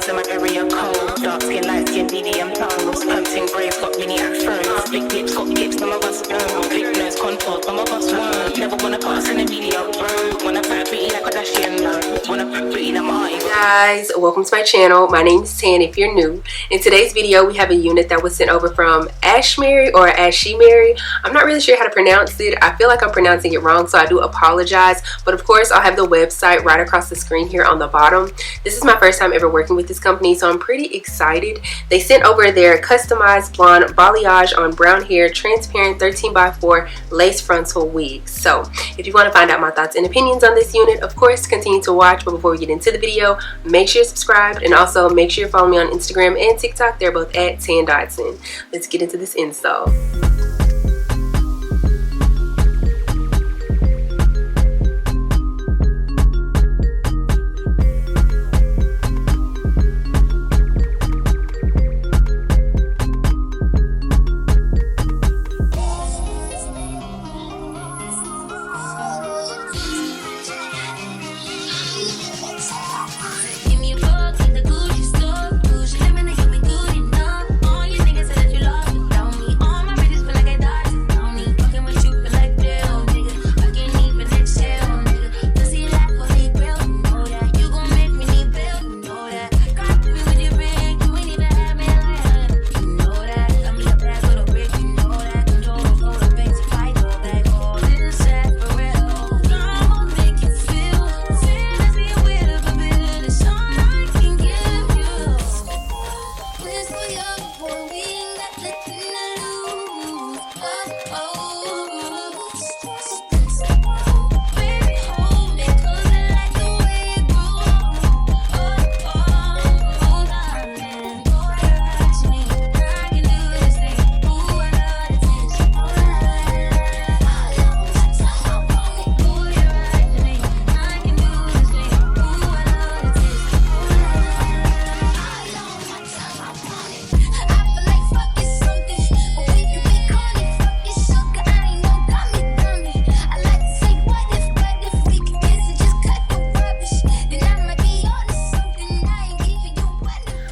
in my area cold. Dark skin, light skin, medium tones. Pumping braids, got mini afros. Big lips, got hips, some of us don't. Big nose, contours, some of us won't. Never wanna put us in the media, bro. Wanna put pretty like a Kardashian, no. Wanna put pretty like my eyes. Guys, welcome to my channel. My name is Tint if you're new. In today's video, we have a unit that was sent over from Ashimary or Ashimary. I'm not really sure how to pronounce it. I feel like I'm pronouncing it wrong, so I do apologize. But of course, I'll have the website right across the screen here on the bottom. This is my first time ever working with this company, so I'm pretty excited. They sent over their customized blonde balayage on brown hair, transparent 13x4 lace frontal wigs. So if you want to find out my thoughts and opinions on this unit, of course, continue to watch. But before we get into the video, make sure you're subscribed and also make sure you follow me on Instagram and TikTok. They're both at Dotson. Let's get into this install.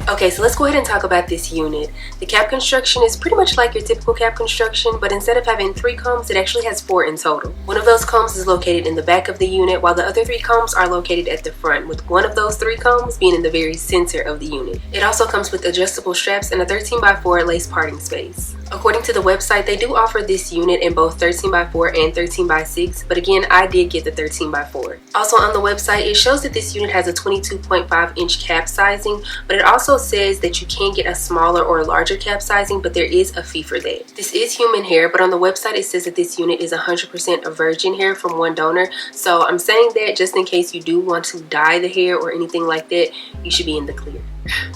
Okay, so let's go ahead and talk about this unit. The cap construction is pretty much like your typical cap construction, but instead of having 3 combs, it actually has 4 in total. One of those combs is located in the back of the unit, while the other 3 combs are located at the front, with one of those 3 combs being in the very center of the unit. It also comes with adjustable straps and a 13x4 lace parting space. According to the website, they do offer this unit in both 13x4 and 13x6, but again, I did get the 13x4. Also on the website, it shows that this unit has a 22.5 inch cap sizing, but it also says that you can get a smaller or larger cap sizing, but there is a fee for that. This is human hair, but on the website it says that this unit is 100% virgin hair from one donor, so I'm saying that just in case you do want to dye the hair or anything like that, you should be in the clear.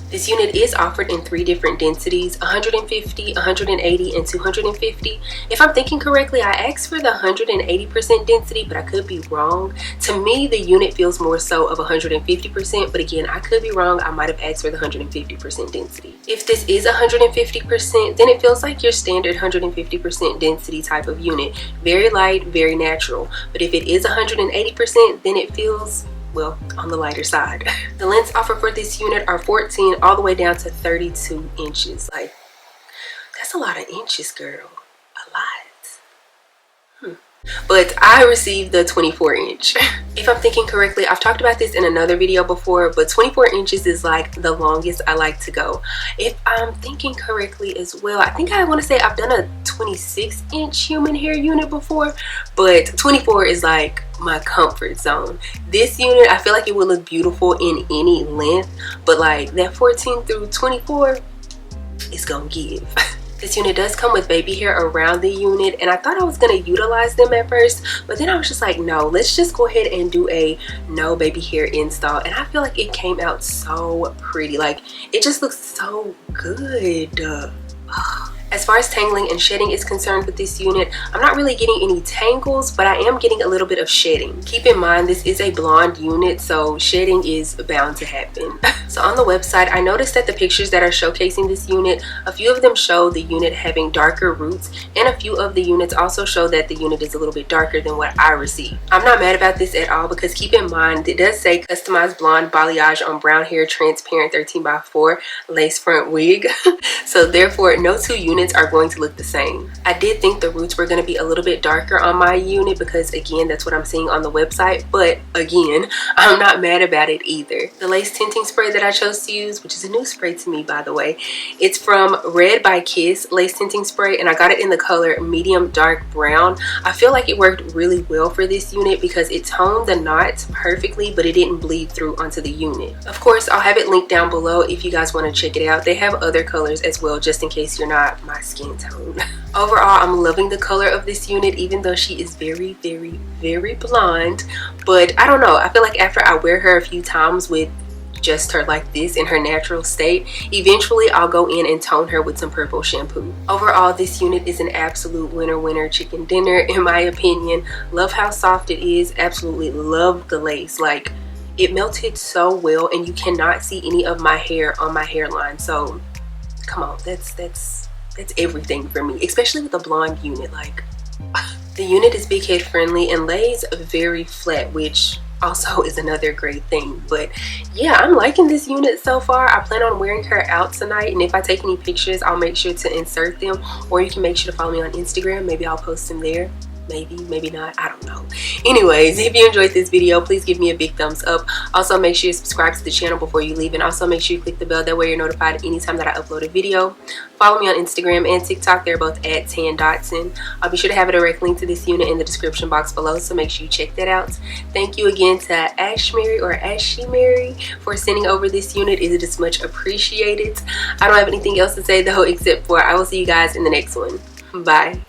This unit is offered in 3 different densities, 150, 180, and 250. If I'm thinking correctly, I asked for the 180% density, but I could be wrong. To me, the unit feels more so of 150%, but again, I could be wrong. I might have asked for the 150% density. If this is 150%, then it feels like your standard 150% density type of unit. Very light, very natural. But if it is 180%, then it feels, well, on the lighter side. The lengths offered for this unit are 14 all the way down to 32 inches. Like, that's a lot of inches, girl. A lot. But I received the 24 inch. If I'm thinking correctly, I've talked about this in another video before, but 24 inches is like the longest I like to go. If I'm thinking correctly as well, I think I want to say I've done a 26 inch human hair unit before, but 24 is like my comfort zone. This unit, I feel like it would look beautiful in any length, but like that 14 through 24 is gonna give. This unit does come with baby hair around the unit, and I thought I was going to utilize them at first, but then I was just like, no, let's just go ahead and do a no baby hair install. And I feel like it came out so pretty. Like, it just looks so good. As far as tangling and shedding is concerned with this unit, I'm not really getting any tangles, but I am getting a little bit of shedding. Keep in mind, this is a blonde unit, so shedding is bound to happen. So on the website, I noticed that the pictures that are showcasing this unit, a few of them show the unit having darker roots, and a few of the units also show that the unit is a little bit darker than what I received. I'm not mad about this at all, because keep in mind, it does say customized blonde balayage on brown hair, transparent 13x4 lace front wig. So therefore, no two units are going to look the same. I did think the roots were going to be a little bit darker on my unit because again, that's what I'm seeing on the website, but again, I'm not mad about it either. The lace tinting spray that I chose to use, which is a new spray to me by the way, it's from Red by Kiss lace tinting spray, and I got it in the color medium dark brown. I feel like it worked really well for this unit because it toned the knots perfectly, but it didn't bleed through onto the unit. Of course, I'll have it linked down below if you guys want to check it out. They have other colors as well, just in case you're not my skin tone. Overall, I'm loving the color of this unit, even though she is very, very, very blonde. But I don't know, I feel like after I wear her a few times with just her like this in her natural state, eventually I'll go in and tone her with some purple shampoo. Overall, this unit is an absolute winner chicken dinner in my opinion. Love how soft it is, absolutely love the lace. Like, it melted so well and you cannot see any of my hair on my hairline. So come on, that's everything for me, especially with a blonde unit. Like, the unit is big head friendly and lays very flat, which also is another great thing. But yeah, I'm liking this unit so far. I plan on wearing her out tonight, and if I take any pictures, I'll make sure to insert them, or you can make sure to follow me on Instagram. Maybe I'll post them there. Maybe not, I don't know. Anyways, if you enjoyed this video, please give me a big thumbs up. Also, make sure you subscribe to the channel before you leave, and also make sure you click the bell, that way you're notified anytime that I upload a video. Follow me on Instagram and TikTok, they're both at Dotson. I'll be sure to have a direct link to this unit in the description box below, so make sure you check that out. Thank you again to Ashimary for sending over this unit. It is much appreciated. I don't have anything else to say though, except for I will see you guys in the next one. Bye.